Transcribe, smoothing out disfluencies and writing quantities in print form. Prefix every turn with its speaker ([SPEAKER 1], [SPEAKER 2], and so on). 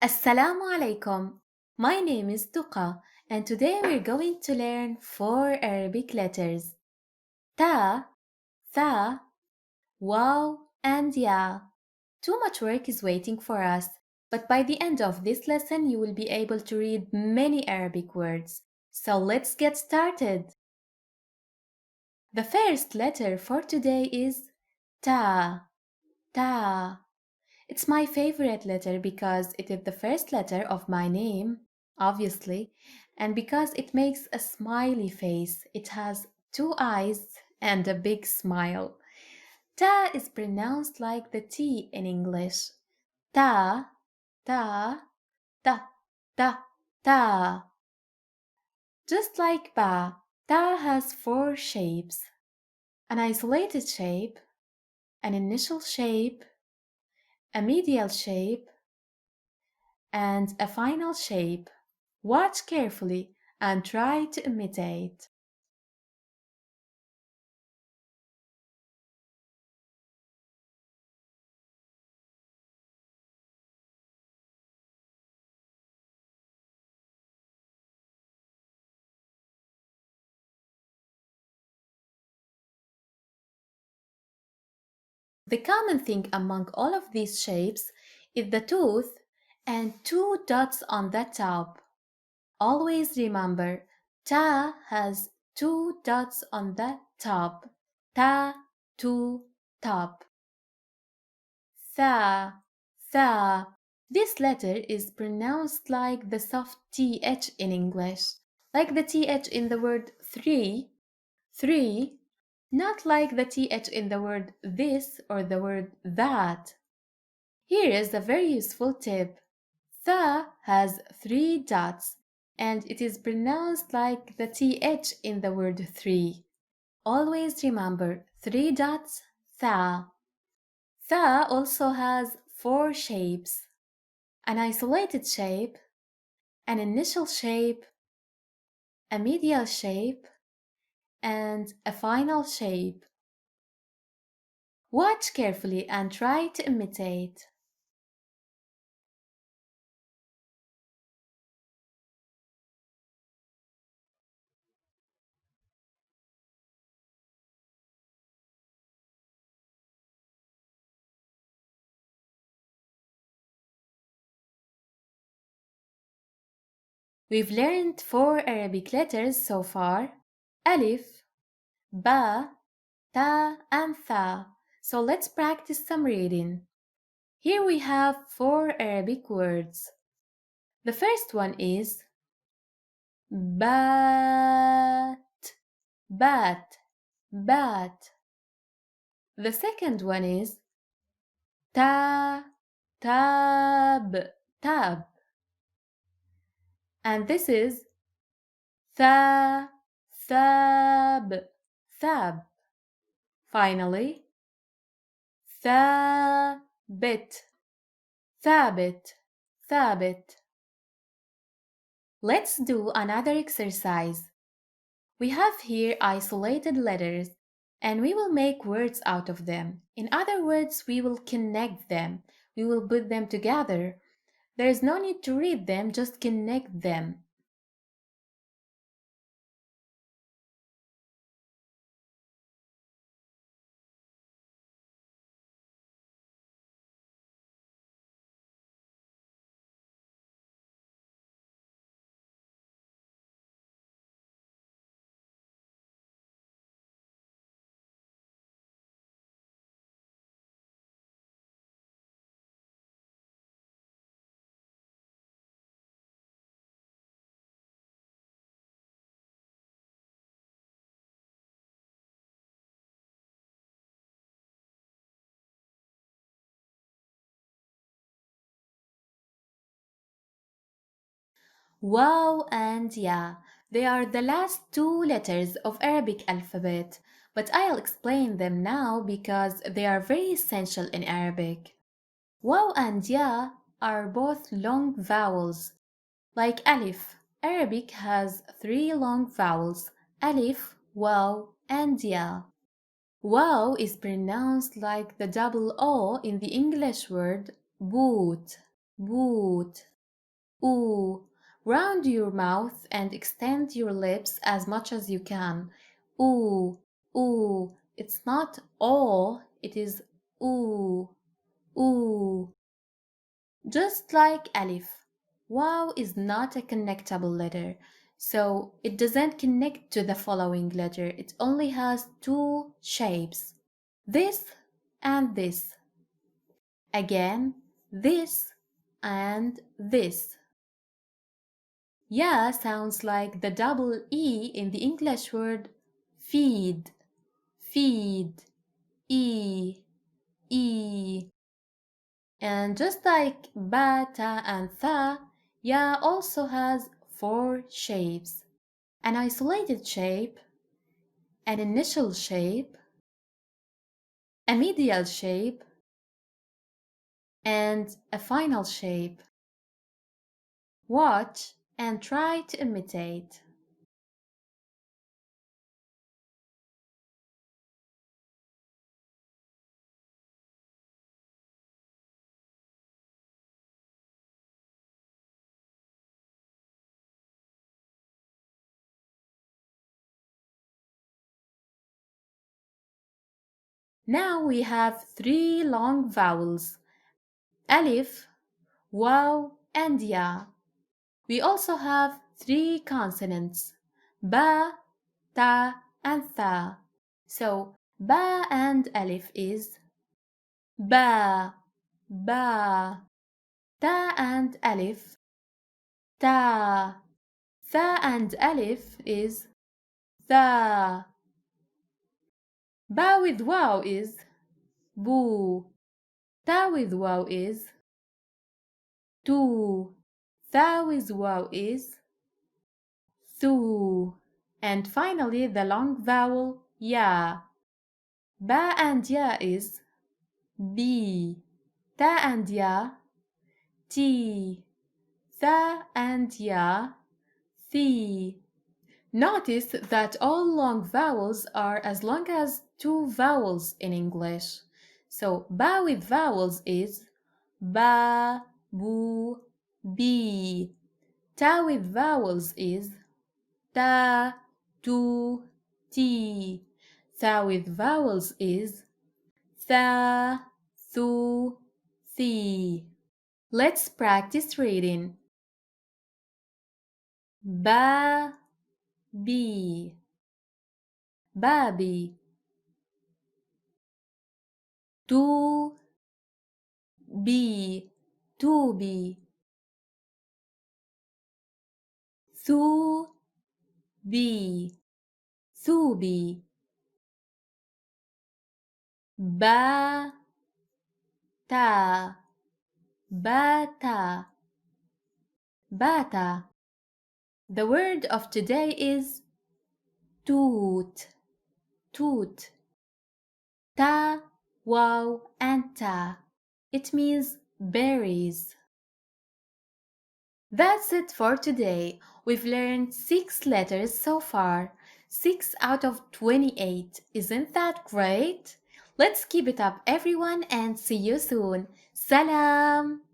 [SPEAKER 1] Assalamu alaikum. My name is Duqa, and today we're going to learn four Arabic letters: Ta, Tha, Waw, and Ya. Too much work is waiting for us, but by the end of this lesson, you will be able to read many Arabic words. So let's get started. The first letter for today is Ta. Ta. It's my favorite letter because it is the first letter of my name, obviously, and because it makes a smiley face. It has two eyes and a big smile. Ta is pronounced like the T in English. Ta, ta, ta, ta, ta. Just like Ba, Ta has four shapes: an isolated shape, an initial shape, a medial shape, and a final shape. Watch carefully and try to imitate. The common thing among all of these shapes is the tooth and two dots on the top. Always remember, ta has two dots on the top. Ta, two, top. Tha, tha. This letter is pronounced like the soft th in English, like the th in the word three, three, not like the th in the word this or the word that. Here is a very useful tip. Tha has three dots and it is pronounced like the th in the word three. Always remember three dots, tha. Tha also has four shapes: an isolated shape, an initial shape, a medial shape, and a final shape. Watch carefully and try to imitate. We've learned four Arabic letters so far: Alif, Ba, Ta, and Tha. So let's practice some reading. Here we have four Arabic words. The first one is Bat, bat, bat. The second one is Ta, tab, tab. And this is Tha, thab, thab. Finally, Thabit, thabit, thabit. Let's do another exercise. We have here isolated letters and we will make words out of them. In other words, we will connect them. We will put them together. There is no need to read them, just connect them. Waw and Ya. They are the last two letters of Arabic alphabet, but I'll explain them now because they are very essential in Arabic. Waw and Ya are both long vowels. Like Alif, Arabic has three long vowels: Alif, Waw, and Ya. Waw is pronounced like the double O in the English word boot. boot, oo. Round your mouth and extend your lips as much as you can. Ooh, ooh. It's not o, it is ooh, ooh. Just like alif. Waw is not a connectable letter, so it doesn't connect to the following letter. It only has two shapes, this and this. Again, this and this. Ya sounds like the double E in the English word feed, feed, E, E. And just like ba, ta, and tha, ya also has four shapes. An isolated shape, an initial shape, a medial shape, and a final shape. Watch and try to imitate. Now we have three long vowels, alif, waw, and ya. We also have three consonants, ba, ta, and tha. So ba and alif is ba, ba. Ta and alif, ta. Tha and alif is tha. Ba with waw is boo. Ta with waw is tu. Tha with waw is thu. And finally the long vowel ya. Ba and ya is bi. Ta and ya ti. Tha and ya thi. Notice that all long vowels are as long as two vowels in English. So ba with vowels is ba, bu, bi. Ta with vowels is ta, tu, ti. Tha with vowels is tha, thu, thi. Let's practice reading. Ba, bi, babi. To be, to be. Thu be, thu be. Ba ta, bata, bata. The word of today is toot, toot. Ta, waw, and ta. It means berries. That's it for today. We've learned 6 letters so far. 6 out of 28. Isn't that great? Let's keep it up, everyone, and see you soon. Salam!